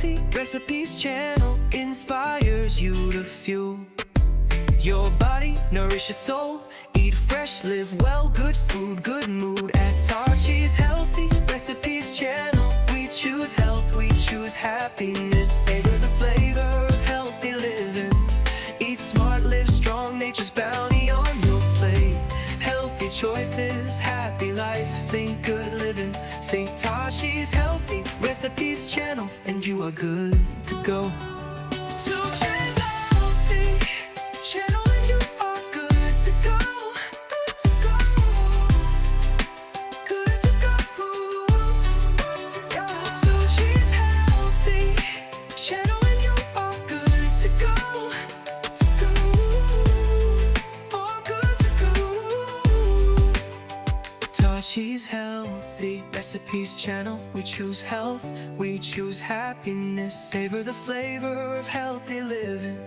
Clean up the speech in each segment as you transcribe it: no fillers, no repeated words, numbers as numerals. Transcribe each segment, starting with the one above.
Healthy Recipes channel inspires you to fuel your body, nourish your soul. Eat fresh, live well, good food, good mood. At Tachi's Healthy Recipes channel, we choose health, we choose happiness. Savor the flavor of healthy living. Eat smart, live strong, nature's bounty on your plate. Healthy choices, happy life. Think good living, think Tachi's Healthy Recipes channel, and you are good to go. Tachi's Healthy channel, and you are good to go. Good to go. Good to go. Good to go. Tachi's Healthy channel, and you are good to go. To go. Oh, good to go. Tachi's Healthy Recipes channel, we choose health, we choose happiness. Savor the flavor of healthy living.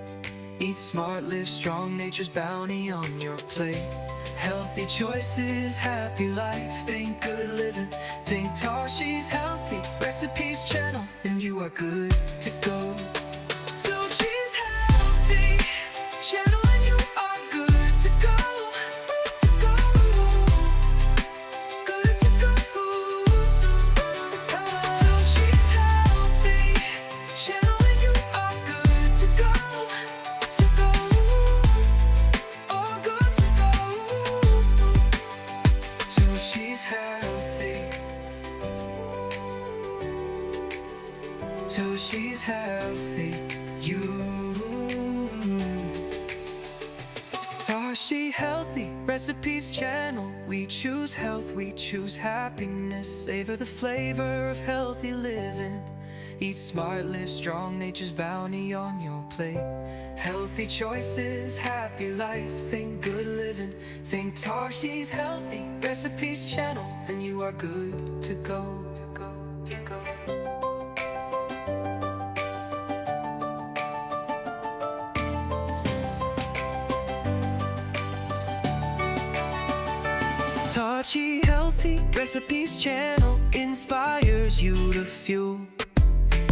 Eat smart, live strong, nature's bounty on your plate. Healthy choices, happy life. Think good living, think Tachi's Healthy Recipes channel, and you are good to go. Tachi's Healthy channel, and you are good to go. Good to go. Good to go. Good to go. Tachi's Healthy channel, and you are good to go. To go. Oh, good to go. Tachi's Healthy. Tachi's Healthy. Tachi Healthy Recipes channel, we choose health, we choose happiness. Savor the flavor of healthy living. Eat smart, live strong, nature's bounty on your plate. Healthy choices, happy life. Think good living, think Tachi's Healthy Recipes channel, and you are good to go. Tachi Healthy Recipes channel inspires you to fuel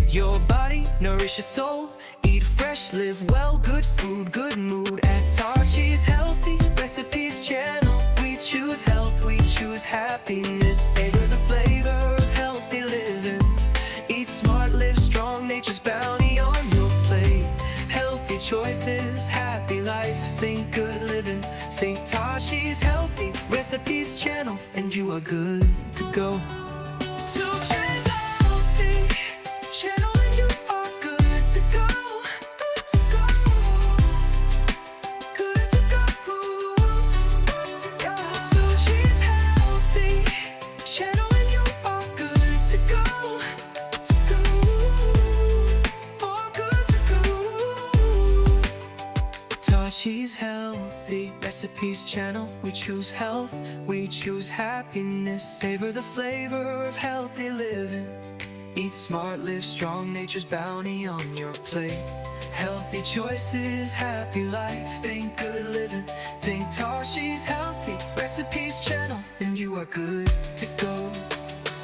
your body, nourish your soul. Eat fresh, live well, good food, good mood. At Tachi's Healthy Recipes channel, we choose health, we choose happiness. Savor the flavor of healthy living. Eat smart, live strong, nature's bounty on your plate. Healthy choices, happy life. Think good living, think Tachi's Healthy Recipes channel, and you are good to go. Tachi's Healthy channel, and you are good to go. Good to go. Good to go. Good to go. Tachi's Healthy channel, and you are good to go. To go. Oh, good to go. Tachi's Healthy Recipes channel, we choose health, we choose happiness. Savor the flavor of healthy living. Eat smart, live strong, nature's bounty on your plate. Healthy choices, happy life. Think good living, think Tachi's Healthy Recipes channel, and you are good to go.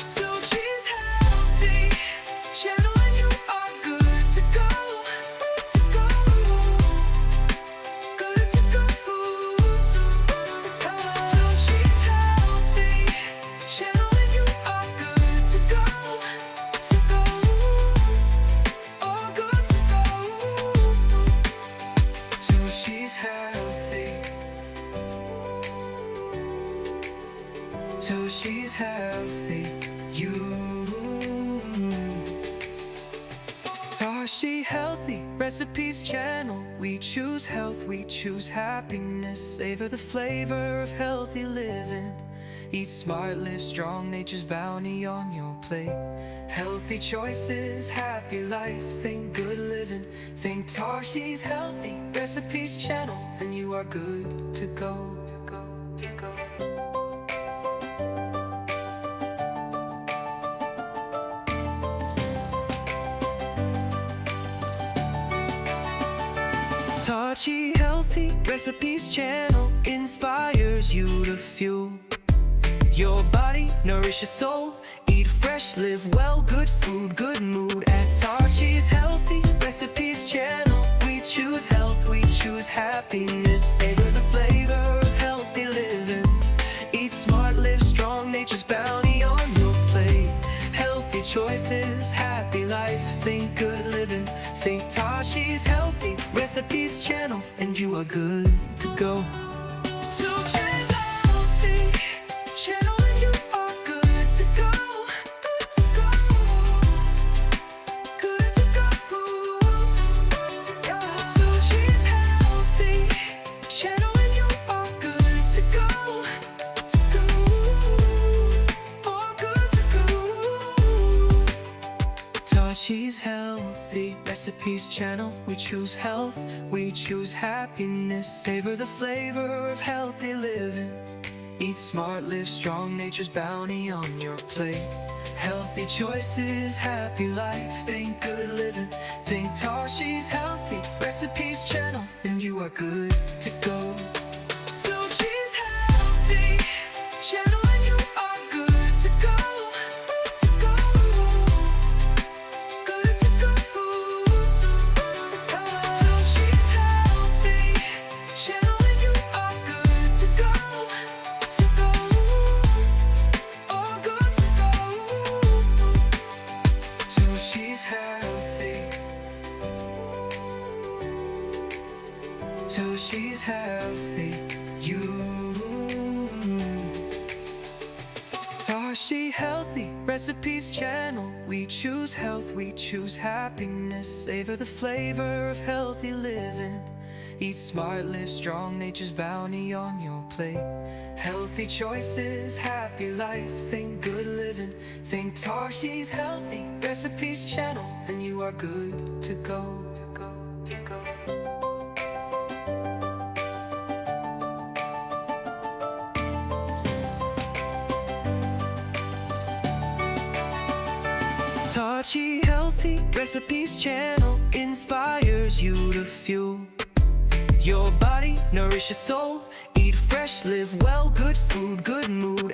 Tachi's Healthy channel, and you are good to go. Good to go. Good to go. Good to go. Tachi's Healthy channel, and you are good to go. To go. Oh, good to go. Tachi's Healthy. Tachi's Healthy. Tachi Healthy Recipes channel, we choose health, we choose happiness. Savor the flavor of healthy living. Eat smart, live strong, nature's bounty on your plate. Healthy choices, happy life. Think good living, think Tachi's Healthy Recipes channel, and you are good to go. Tachi Healthy Recipes channel inspires you to fuel your body, nourish your soul. Eat fresh, live well, good food, good mood. At Tarshi's Healthy Recipes channel, we choose health, we choose happiness. Savor the flavor of healthy living. Eat smart, live strong, nature's bounty on your plate. Healthy choices, happy life, think good living. Think Tarshi's Healthy Recipes channel, and you are good to go. So choose healthy channel, and you are good to go. Good to go. Good to go. Good to go. So choose healthy channel, and you are good to go. To go. Oh, good to go. Tarshi's Healthy Recipes channel, we choose health, we choose happiness. Savor the flavor of healthy living. Eat smart, live strong, nature's bounty on your plate. Healthy choices, happy life, think good living. Think Tarshi's Healthy Recipes channel, and you are good to go. So she's healthy channel, and you are good to go. Good to go. Good to go. Good to go. So she's healthy channel, and you are good to go. To go. Oh, good to go. So she's healthy. So she's healthy. You. Tashi Healthy Recipes channel, we choose health, we choose happiness. Savor the flavor of healthy living. Eat smart, live strong, nature's bounty on your plate. Healthy choices, happy life, think good living. Think Tarshi's Healthy Recipes channel, and you are good to go. Tashi Healthy Recipes channel inspires you to fuel your body, nourish your soul. Eat fresh, live well, good food, good mood.